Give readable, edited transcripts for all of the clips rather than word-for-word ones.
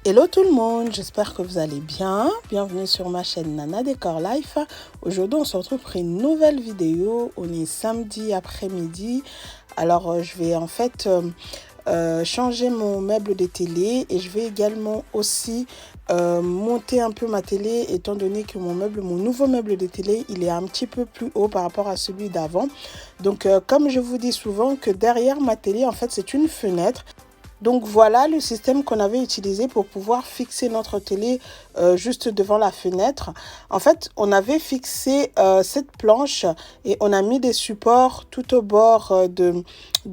Hello tout le monde, j'espère que vous allez bien. Bienvenue sur ma chaîne Nana Décor Life. Aujourd'hui, on se retrouve pour une nouvelle vidéo. On est samedi après-midi. Alors, je vais en fait changer mon meuble de télé et je vais également aussi monter un peu ma télé étant donné que mon nouveau meuble de télé, il est un petit peu plus haut par rapport à celui d'avant. Donc, comme je vous dis souvent que derrière ma télé, en fait, c'est une fenêtre. Donc voilà le système qu'on avait utilisé pour pouvoir fixer notre télé juste devant la fenêtre. En fait, on avait fixé cette planche et on a mis des supports tout au bord de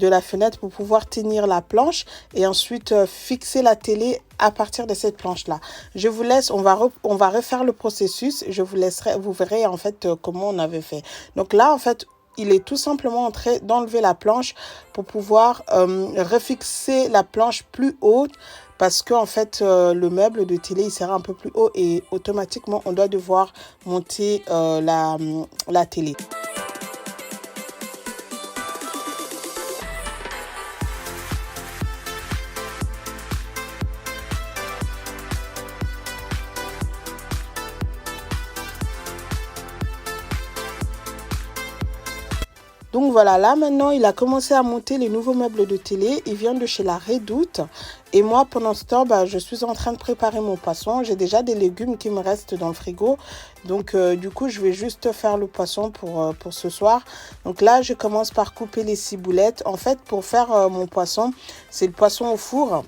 la fenêtre pour pouvoir tenir la planche et ensuite fixer la télé à partir de cette planche-là. Je vous laisse, on va refaire le processus. Je vous laisserai, vous verrez en fait comment on avait fait. Donc là, en fait, il est tout simplement en train d'enlever la planche pour pouvoir refixer la planche plus haute parce que en fait le meuble de télé il sera un peu plus haut et automatiquement on doit devoir monter la télé. Donc voilà, là maintenant, il a commencé à monter les nouveaux meubles de télé. Il vient de chez La Redoute. Et moi, pendant ce temps, je suis en train de préparer mon poisson. J'ai déjà des légumes qui me restent dans le frigo. Donc du coup, je vais juste faire le poisson pour ce soir. Donc là, je commence par couper les ciboulettes. En fait, pour faire mon poisson, c'est le poisson au four.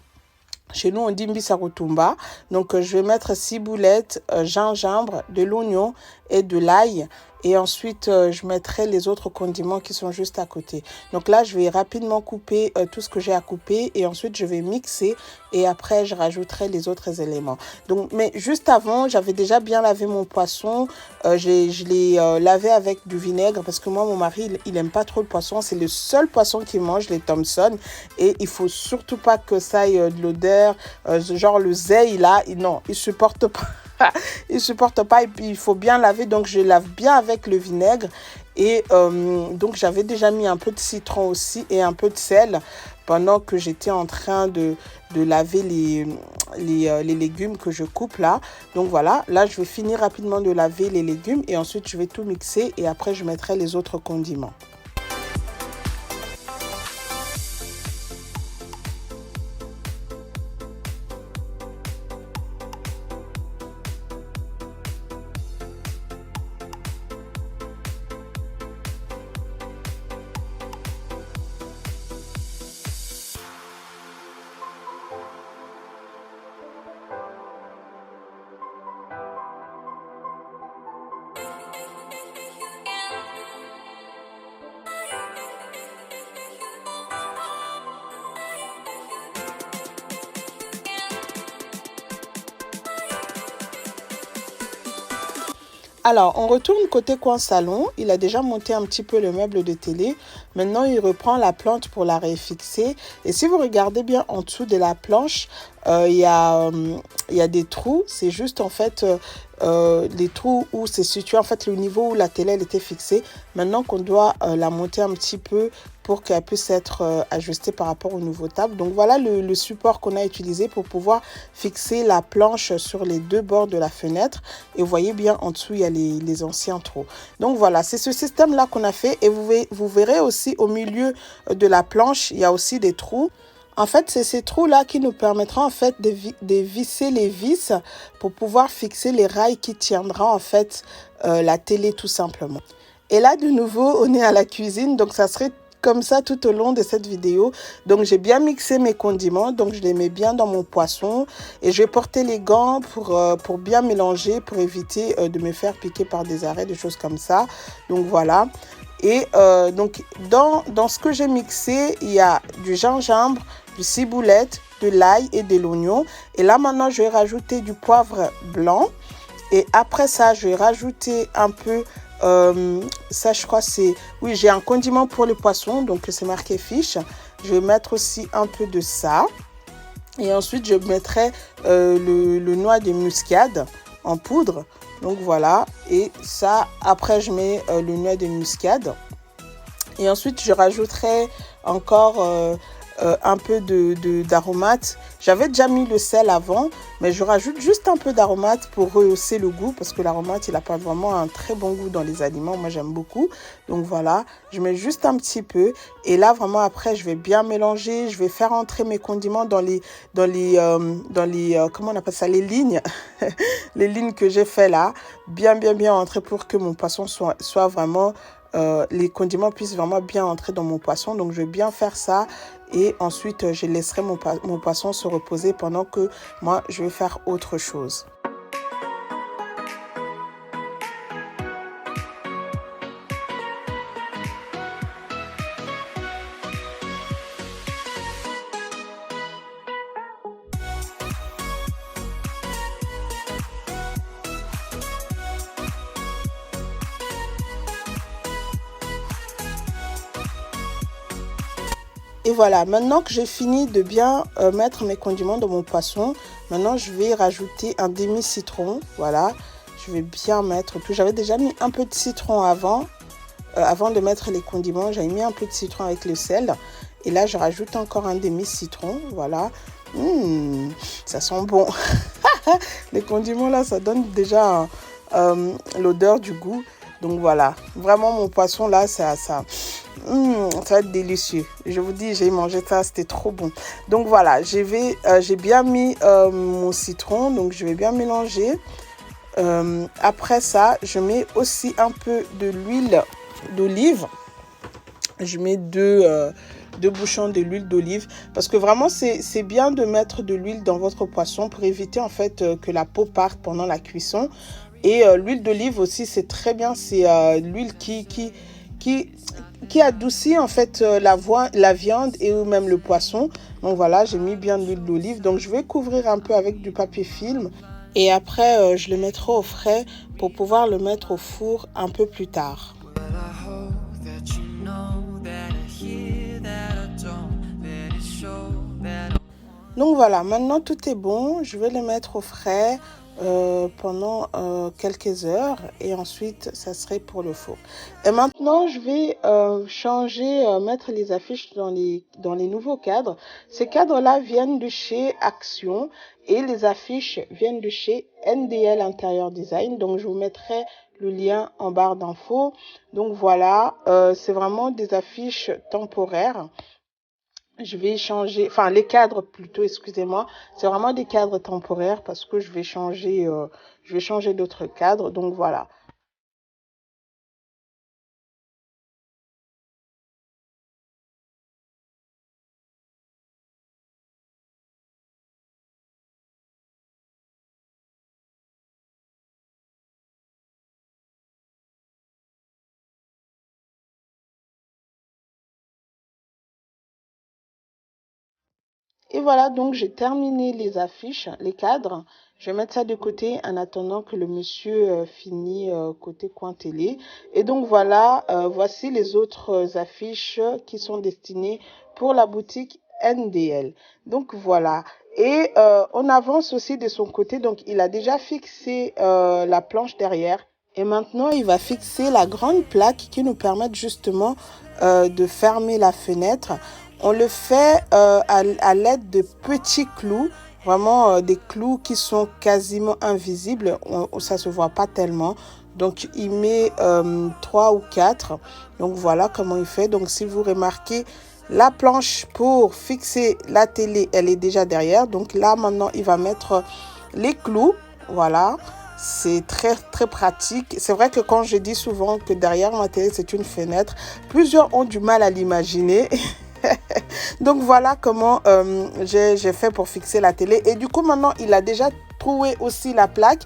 Chez nous, on dit mbisarutumba. Donc, je vais mettre ciboulettes, gingembre, de l'oignon et de l'ail. Et ensuite, je mettrai les autres condiments qui sont juste à côté. Donc là, je vais rapidement couper tout ce que j'ai à couper. Et ensuite, je vais mixer. Et après, je rajouterai les autres éléments. Donc, mais juste avant, j'avais déjà bien lavé mon poisson. Je l'ai lavé avec du vinaigre. Parce que moi, mon mari, il n'aime pas trop le poisson. C'est le seul poisson qu'il mange, les Thompson. Et il faut surtout pas que ça ait de l'odeur. Genre le zeille là, non, il supporte pas. Il supporte pas et puis il faut bien laver. Donc je lave bien avec le vinaigre. Et donc j'avais déjà mis un peu de citron aussi et un peu de sel pendant que j'étais en train de laver les légumes que je coupe là. Donc voilà, là je vais finir rapidement de laver les légumes et ensuite je vais tout mixer et après je mettrai les autres condiments. Alors, on retourne côté coin salon. Il a déjà monté un petit peu le meuble de télé. Maintenant, il reprend la plante pour la réfixer. Et si vous regardez bien en dessous de la planche, il y a des trous. C'est juste en fait les trous où c'est situé en fait le niveau où la télé elle était fixée. Maintenant qu'on doit la monter un petit peu pour qu'elle puisse être ajustée par rapport au nouveau table. Donc voilà le support qu'on a utilisé pour pouvoir fixer la planche sur les deux bords de la fenêtre. Et vous voyez bien en dessous, il y a les anciens trous. Donc voilà, c'est ce système-là qu'on a fait. Et vous verrez aussi au milieu de la planche, il y a aussi des trous. En fait, c'est ces trous-là qui nous permettront en fait de visser les vis pour pouvoir fixer les rails qui tiendront en fait la télé tout simplement. Et là, de nouveau, on est à la cuisine. Donc, ça serait comme ça tout au long de cette vidéo. Donc j'ai bien mixé mes condiments, donc je les mets bien dans mon poisson et je vais porter les gants pour bien mélanger, pour éviter de me faire piquer par des arrêts, des choses comme ça. Donc voilà. Et donc dans ce que j'ai mixé, il y a du gingembre, du ciboulette, de l'ail et de l'oignon. Et là maintenant je vais rajouter du poivre blanc et après ça je vais rajouter un peu ça je crois c'est oui, j'ai un condiment pour le poisson, donc c'est marqué fish. Je vais mettre aussi un peu de ça et ensuite je mettrai le noix de muscade en poudre. Donc voilà, et ça après je mets le noix de muscade et ensuite je rajouterai encore un peu d'aromate. J'avais déjà mis le sel avant, mais je rajoute juste un peu d'aromate pour rehausser le goût parce que l'aromate, il apporte vraiment un très bon goût dans les aliments. Moi, j'aime beaucoup. Donc voilà, je mets juste un petit peu. Et là, vraiment, après, je vais bien mélanger. Je vais faire entrer mes condiments comment on appelle ça, les lignes, les lignes que j'ai fait là. Bien entrer pour que mon poisson soit vraiment les condiments puissent vraiment bien entrer dans mon poisson. Donc, je vais bien faire ça. Et ensuite, je laisserai mon poisson se reposer pendant que moi, je vais faire autre chose. Et voilà, maintenant que j'ai fini de bien mettre mes condiments dans mon poisson, maintenant je vais rajouter un demi-citron. Voilà, je vais bien mettre tout. J'avais déjà mis un peu de citron avant de mettre les condiments. J'avais mis un peu de citron avec le sel. Et là, je rajoute encore un demi-citron. Voilà. Ça sent bon. Les condiments là, ça donne déjà l'odeur du goût. Donc voilà, vraiment mon poisson là, ça va être délicieux. Je vous dis, j'ai mangé ça, c'était trop bon. Donc voilà, j'ai bien mis mon citron, donc je vais bien mélanger. Après ça, je mets aussi un peu de l'huile d'olive. Je mets deux bouchons de l'huile d'olive parce que vraiment c'est bien de mettre de l'huile dans votre poisson pour éviter en fait que la peau parte pendant la cuisson. Et l'huile d'olive aussi, c'est très bien. C'est l'huile qui adoucit en fait la viande et même le poisson. Donc voilà, j'ai mis bien de l'huile d'olive. Donc je vais couvrir un peu avec du papier film. Et après, je le mettrai au frais pour pouvoir le mettre au four un peu plus tard. Donc voilà, maintenant tout est bon. Je vais le mettre au frais pendant quelques heures et ensuite ça serait pour le four. Et maintenant je vais mettre les affiches dans les nouveaux cadres. Ces cadres-là viennent de chez Action et les affiches viennent de chez NDL Interior Design. Donc je vous mettrai le lien en barre d'infos. Donc voilà, c'est vraiment des affiches temporaires. Je vais changer, enfin les cadres plutôt, excusez-moi, c'est vraiment des cadres temporaires parce que je vais changer d'autres cadres, donc voilà. Et voilà, donc j'ai terminé les affiches, les cadres. Je vais mettre ça de côté en attendant que le monsieur finisse côté coin télé. Et donc voilà, voici les autres affiches qui sont destinées pour la boutique NDL. Donc voilà. Et on avance aussi de son côté. Donc il a déjà fixé la planche derrière. Et maintenant, il va fixer la grande plaque qui nous permet justement de fermer la fenêtre. On le fait à l'aide de petits clous, vraiment des clous qui sont quasiment invisibles, ça ne se voit pas tellement. Donc, il met 3 ou 4. Donc, voilà comment il fait. Donc, si vous remarquez, la planche pour fixer la télé, elle est déjà derrière. Donc, là, maintenant, il va mettre les clous. Voilà. C'est très pratique. C'est vrai que quand je dis souvent que derrière ma télé, c'est une fenêtre, plusieurs ont du mal à l'imaginer. Donc voilà comment j'ai fait pour fixer la télé. Et du coup, maintenant, il a déjà troué aussi la plaque.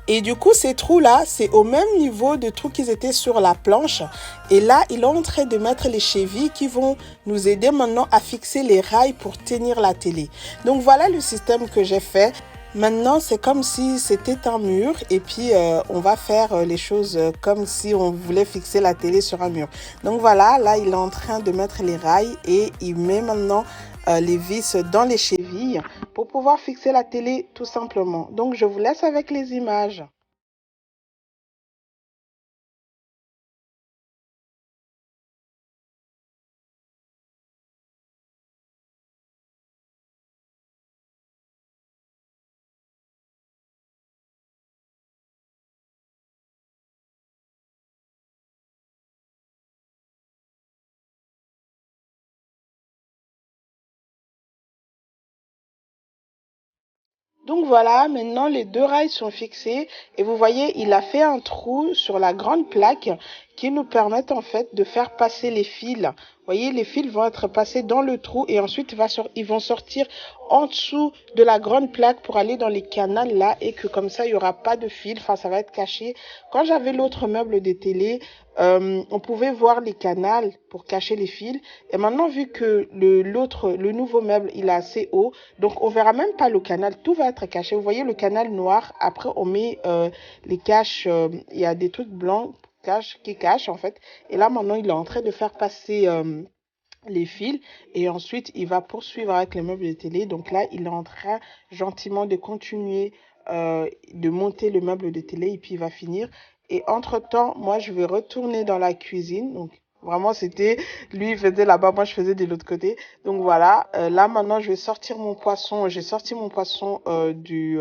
Et du coup, ces trous-là, c'est au même niveau de trous qu'ils étaient sur la planche. Et là, il est en train de mettre les chevilles qui vont nous aider maintenant à fixer les rails pour tenir la télé. Donc voilà le système que j'ai fait. Maintenant, c'est comme si c'était un mur et puis on va faire les choses comme si on voulait fixer la télé sur un mur. Donc voilà, là, il est en train de mettre les rails et il met maintenant les vis dans les chevilles pour pouvoir fixer la télé tout simplement. Donc, je vous laisse avec les images. Donc voilà, maintenant les deux rails sont fixés et vous voyez, il a fait un trou sur la grande plaque qui nous permettent en fait de faire passer les fils. Vous voyez, les fils vont être passés dans le trou et ensuite ils vont sortir en dessous de la grande plaque pour aller dans les canaux là et que comme ça, il n'y aura pas de fils, enfin ça va être caché. Quand j'avais l'autre meuble de télé, on pouvait voir les canaux pour cacher les fils. Et maintenant, vu que le nouveau meuble, il est assez haut, donc on verra même pas le canal, tout va être caché. Vous voyez le canal noir, après on met les caches, il y a des trucs blancs qui cachent en fait. Et là maintenant, il est en train de faire passer les fils et ensuite il va poursuivre avec les meubles de télé. Donc là, il est en train gentiment de continuer de monter le meuble de télé et puis il va finir. Et entre-temps, moi, je vais retourner dans la cuisine. Donc, vraiment, c'était lui, il faisait là-bas, moi, je faisais de l'autre côté. Donc, voilà. Là, maintenant, je vais sortir mon poisson. J'ai sorti mon poisson du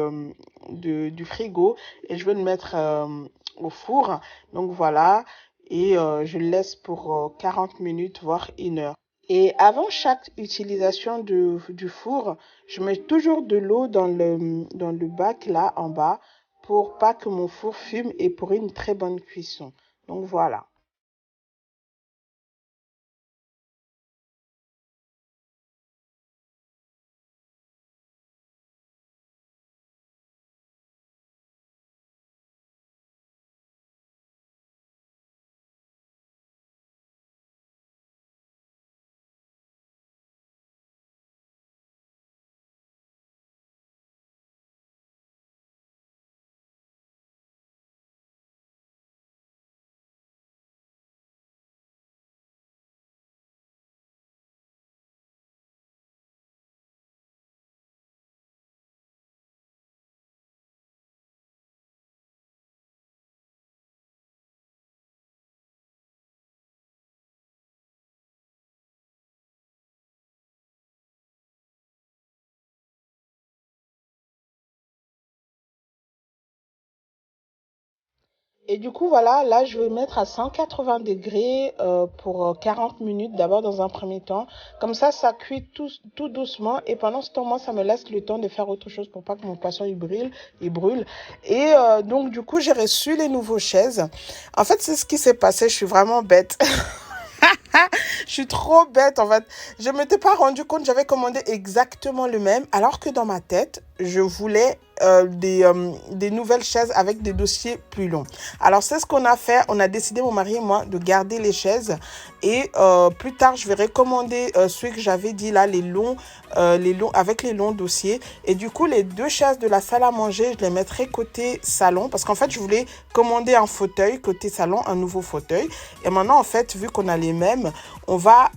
frigo et je vais le mettre au four. Donc, voilà. Et je le laisse pour 40 minutes, voire 1 heure. Et avant chaque utilisation du four, je mets toujours de l'eau dans le bac là en bas pour pas que mon four fume et pour une très bonne cuisson. Donc voilà. Et du coup, voilà, là, je vais mettre à 180 degrés pour 40 minutes d'abord dans un premier temps. Comme ça cuit tout doucement. Et pendant ce temps, moi, ça me laisse le temps de faire autre chose pour pas que mon poisson il brûle. Et donc, du coup, j'ai reçu les nouveaux chaises. En fait, c'est ce qui s'est passé. Je suis vraiment bête. Je suis trop bête en fait. Je ne m'étais pas rendu compte, j'avais commandé exactement le même, alors que dans ma tête, je voulais des nouvelles chaises avec des dossiers plus longs. Alors c'est ce qu'on a fait, on a décidé, mon mari et moi, de garder les chaises et plus tard, je vais recommander celui que j'avais dit là, les longs, avec les longs dossiers. Et du coup, les deux chaises de la salle à manger, je les mettrai côté salon parce qu'en fait, je voulais commander un fauteuil côté salon, un nouveau fauteuil. Et maintenant, en fait, vu qu'on a les mêmes, on va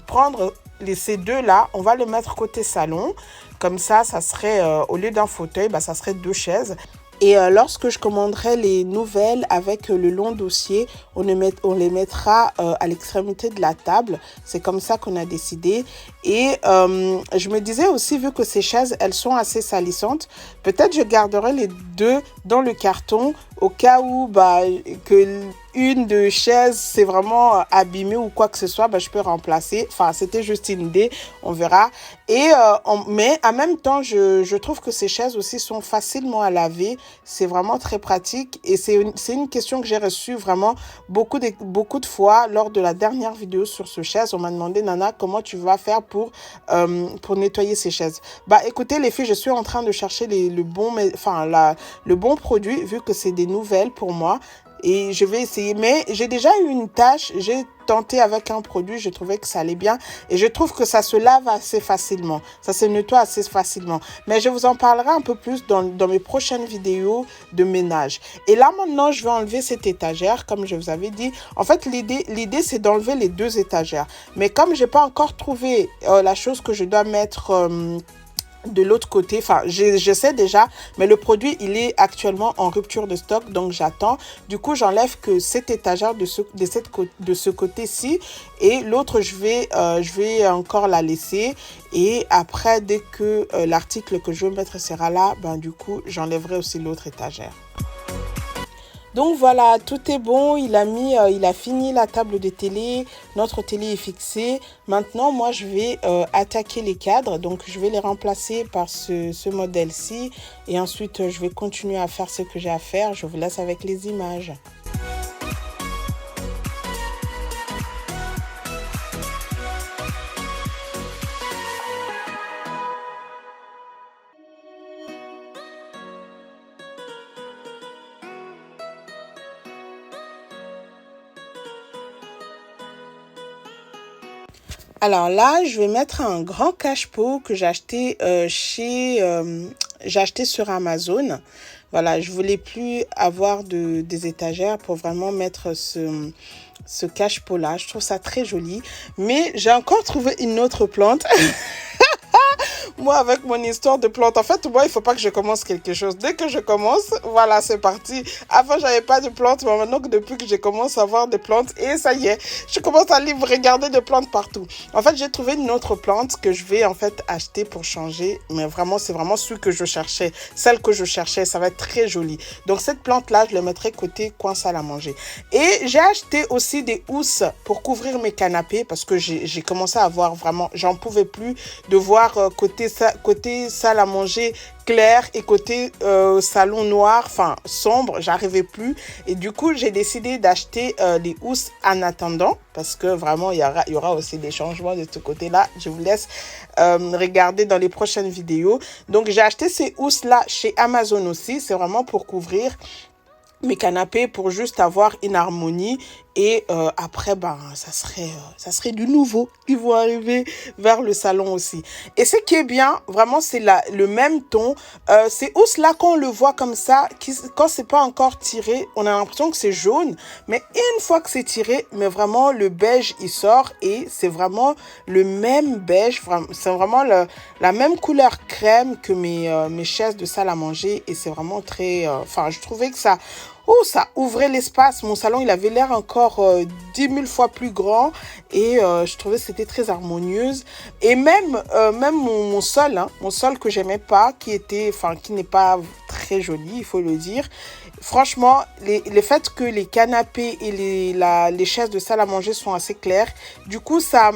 prendre ces deux-là, on va les mettre côté salon. Comme ça serait, au lieu d'un fauteuil, ça serait deux chaises. Et lorsque je commanderai les nouvelles avec le long dossier, on les mettra à l'extrémité de la table. C'est comme ça qu'on a décidé. Et je me disais aussi, vu que ces chaises, elles sont assez salissantes, peut-être je garderai les deux dans le carton au cas où que une de chaise c'est vraiment abîmée ou quoi que ce soit, je peux remplacer. Enfin, c'était juste une idée, on verra. Et mais en même temps, je trouve que ces chaises aussi sont facilement à laver. C'est vraiment très pratique et c'est une question que j'ai reçue vraiment beaucoup de fois lors de la dernière vidéo sur ce chaise. On m'a demandé, Nana, comment tu vas faire pour nettoyer ces chaises. Écoutez les filles, je suis en train de chercher le bon produit vu que c'est des nouvelles pour moi. Et je vais essayer. Mais j'ai déjà eu une tâche. J'ai tenté avec un produit. Je trouvais que ça allait bien. Et je trouve que ça se lave assez facilement. Ça se nettoie assez facilement. Mais je vous en parlerai un peu plus dans mes prochaines vidéos de ménage. Et là, maintenant, je vais enlever cette étagère. Comme je vous avais dit. En fait, l'idée c'est d'enlever les deux étagères. Mais comme j'ai pas encore trouvé la chose que je dois mettre... de l'autre côté, enfin je sais déjà, mais le produit il est actuellement en rupture de stock, donc j'attends. Du coup j'enlève que cette étagère de ce côté-ci et l'autre je vais encore la laisser et après dès que l'article que je veux mettre sera là, du coup j'enlèverai aussi l'autre étagère. Donc voilà, tout est bon. Il a fini la table de télé. Notre télé est fixée. Maintenant, moi, je vais attaquer les cadres. Donc, je vais les remplacer par ce modèle-ci. Et ensuite, je vais continuer à faire ce que j'ai à faire. Je vous laisse avec les images. Alors là, je vais mettre un grand cache-pot que j'ai acheté j'ai acheté sur Amazon. Voilà, je voulais plus avoir des étagères pour vraiment mettre ce cache-pot là. Je trouve ça très joli. Mais j'ai encore trouvé une autre plante. Moi, avec mon histoire de plante, en fait, moi, il faut pas que je commence quelque chose. Dès que je commence, voilà, c'est parti. Avant, j'avais pas de plantes, mais maintenant, depuis que je commence à avoir des plantes, et ça y est, je commence à regarder des plantes partout. En fait, j'ai trouvé une autre plante que je vais, en fait, acheter pour changer. Mais vraiment, c'est vraiment ce que je cherchais. Celle que je cherchais, ça va être très joli. Donc, cette plante-là, je la mettrai côté coin salle à manger. Et j'ai acheté aussi des housses pour couvrir mes canapés parce que j'ai commencé à avoir vraiment, j'en pouvais plus de voir côté salle à manger clair et côté salon noir, enfin sombre, j'arrivais plus. Et du coup, j'ai décidé d'acheter les housses en attendant parce que vraiment, il y aura aussi des changements de ce côté-là. Je vous laisse regarder dans les prochaines vidéos. Donc, j'ai acheté ces housses-là chez Amazon aussi. C'est vraiment pour couvrir mes canapés pour juste avoir une harmonie et après ça serait du nouveau qui vont arriver vers le salon aussi. Et ce qui est bien vraiment, c'est le même ton. Ces housses là, quand on le voit comme ça, quand c'est pas encore tiré, on a l'impression que c'est jaune, mais une fois que c'est tiré, mais vraiment le beige il sort et c'est vraiment le même beige, c'est vraiment la même couleur crème que mes chaises de salle à manger et c'est vraiment très je trouvais que ça ouvrait l'espace. Mon salon, il avait l'air encore 10 000 fois plus grand et je trouvais que c'était très harmonieuse. Et même mon sol, mon sol que j'aimais pas, qui n'est pas très joli, il faut le dire. Franchement, le fait que les canapés et les chaises de salle à manger sont assez claires, du coup, ça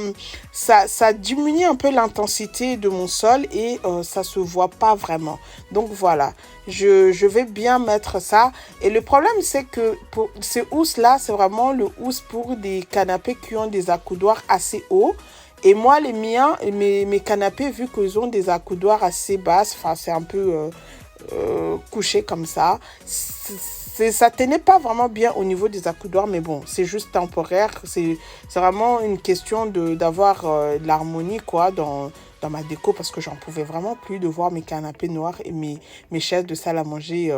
diminue un peu l'intensité de mon sol et ça se voit pas vraiment. Donc voilà, je vais bien mettre ça. Et le problème, c'est que pour ces housses-là, c'est vraiment le housse pour des canapés qui ont des accoudoirs assez hauts. Et moi, les miens, mes canapés, vu qu'ils ont des accoudoirs assez basses, c'est un peu couché comme ça, ça tenait pas vraiment bien au niveau des accoudoirs, mais bon, c'est juste temporaire. C'est vraiment une question d'avoir de l'harmonie quoi dans ma déco parce que j'en pouvais vraiment plus de voir mes canapés noirs et mes chaises de salle à manger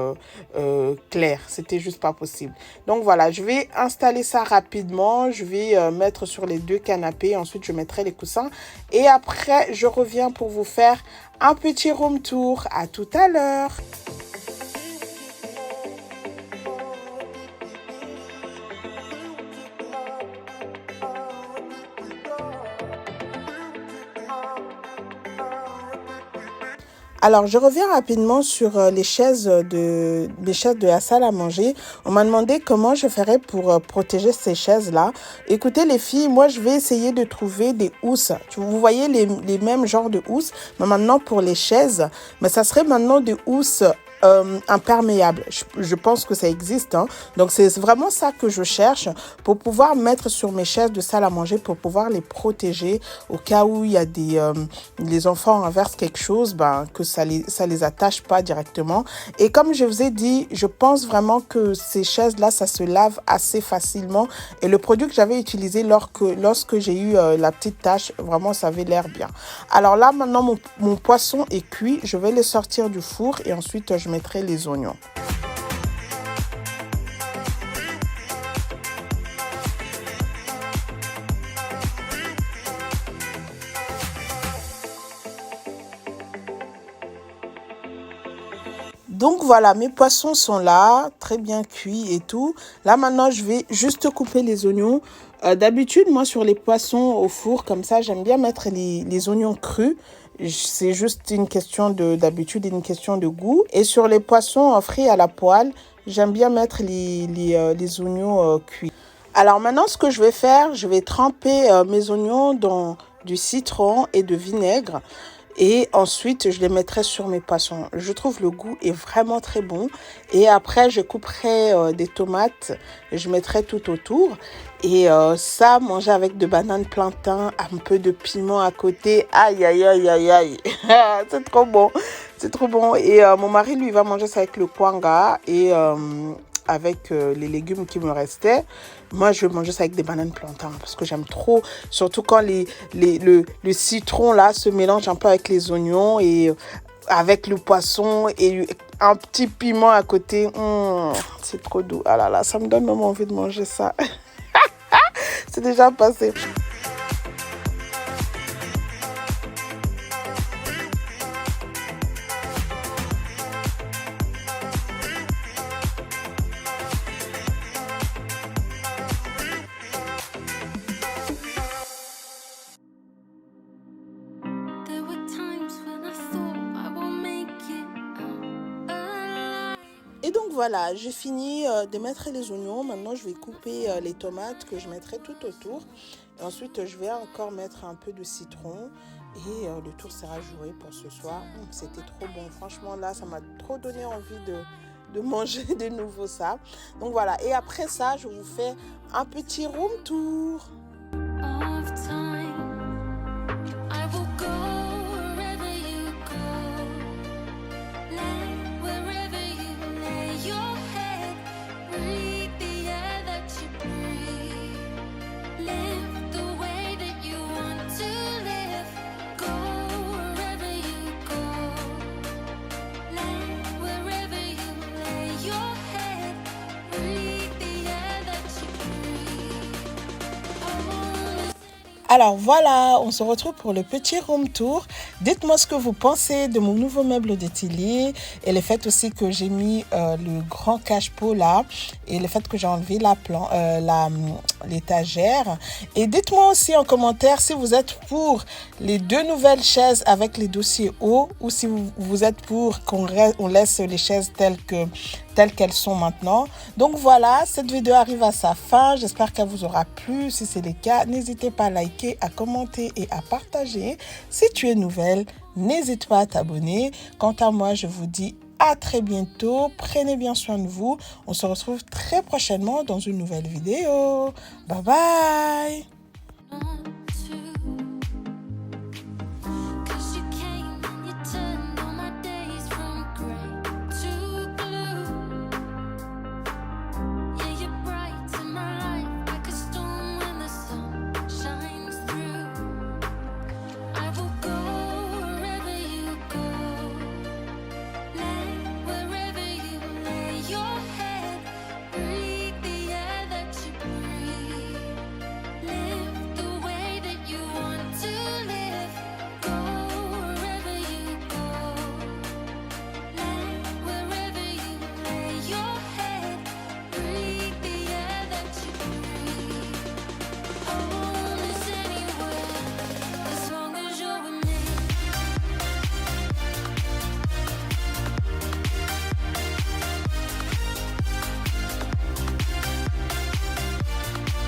claires. C'était juste pas possible. Donc voilà, je vais installer ça rapidement. Je vais mettre sur les deux canapés. Ensuite, je mettrai les coussins. Et après, je reviens pour vous faire un petit room tour. À tout à l'heure. Alors, je reviens rapidement sur mes chaises de la salle à manger. On m'a demandé comment je ferais pour protéger ces chaises-là. Écoutez les filles, moi je vais essayer de trouver des housses. Vous voyez les mêmes genres de housses, mais maintenant pour les chaises, mais ça serait maintenant des housses imperméable. Je pense que ça existe. Donc, c'est vraiment ça que je cherche pour pouvoir mettre sur mes chaises de salle à manger, pour pouvoir les protéger au cas où il y a les enfants renversent quelque chose, que ça les attache pas directement. Et comme je vous ai dit, je pense vraiment que ces chaises-là, ça se lave assez facilement. Et le produit que j'avais utilisé lorsque j'ai eu la petite tache, vraiment, ça avait l'air bien. Alors là, maintenant, mon poisson est cuit. Je vais le sortir du four et ensuite, je mettrai les oignons. Donc voilà, mes poissons sont là, très bien cuits et tout. Là maintenant, je vais juste couper les oignons. D'habitude, moi sur les poissons au four, comme ça, j'aime bien mettre les oignons crus. C'est juste une question d'habitude, une question de goût. Et sur les poissons frits à la poêle, j'aime bien mettre les oignons cuits. Alors maintenant, ce que je vais faire, je vais tremper mes oignons dans du citron et de vinaigre. Et ensuite, je les mettrai sur mes poissons. Je trouve le goût est vraiment très bon. Et après, je couperai des tomates. Et je mettrai tout autour. Et ça, manger avec de bananes plantain, un peu de piment à côté. Aïe, aïe, aïe, aïe, aïe. C'est trop bon. C'est trop bon. Et mon mari, lui, va manger ça avec le kwanga et avec les légumes qui me restaient. Moi, je vais manger ça avec des bananes plantain parce que j'aime trop. Surtout quand le citron, là, se mélange un peu avec les oignons et avec le poisson et un petit piment à côté. C'est trop doux. Ah là là, ça me donne même envie de manger ça. C'est déjà passé. Et donc voilà, j'ai fini de mettre les oignons. Maintenant, je vais couper les tomates que je mettrai tout autour. Et ensuite, je vais encore mettre un peu de citron. Et le tour sera joué pour ce soir. C'était trop bon. Franchement, là, ça m'a trop donné envie de manger de nouveau ça. Donc voilà. Et après ça, je vous fais un petit room tour. Alors voilà, on se retrouve pour le petit room tour. Dites-moi ce que vous pensez de mon nouveau meuble d'atelier et le fait aussi que j'ai mis le grand cache-pot là et le fait que j'ai enlevé l'étagère. Et dites-moi aussi en commentaire si vous êtes pour les 2 nouvelles chaises avec les dossiers hauts ou si vous êtes pour qu'on laisse les chaises telles qu'elles sont maintenant. Donc voilà, cette vidéo arrive à sa fin. J'espère qu'elle vous aura plu. Si c'est le cas, n'hésitez pas à liker, à commenter et à partager. Si tu es nouvelle, n'hésite pas à t'abonner. Quant à moi, je vous dis à très bientôt. Prenez bien soin de vous. On se retrouve très prochainement dans une nouvelle vidéo. Bye bye.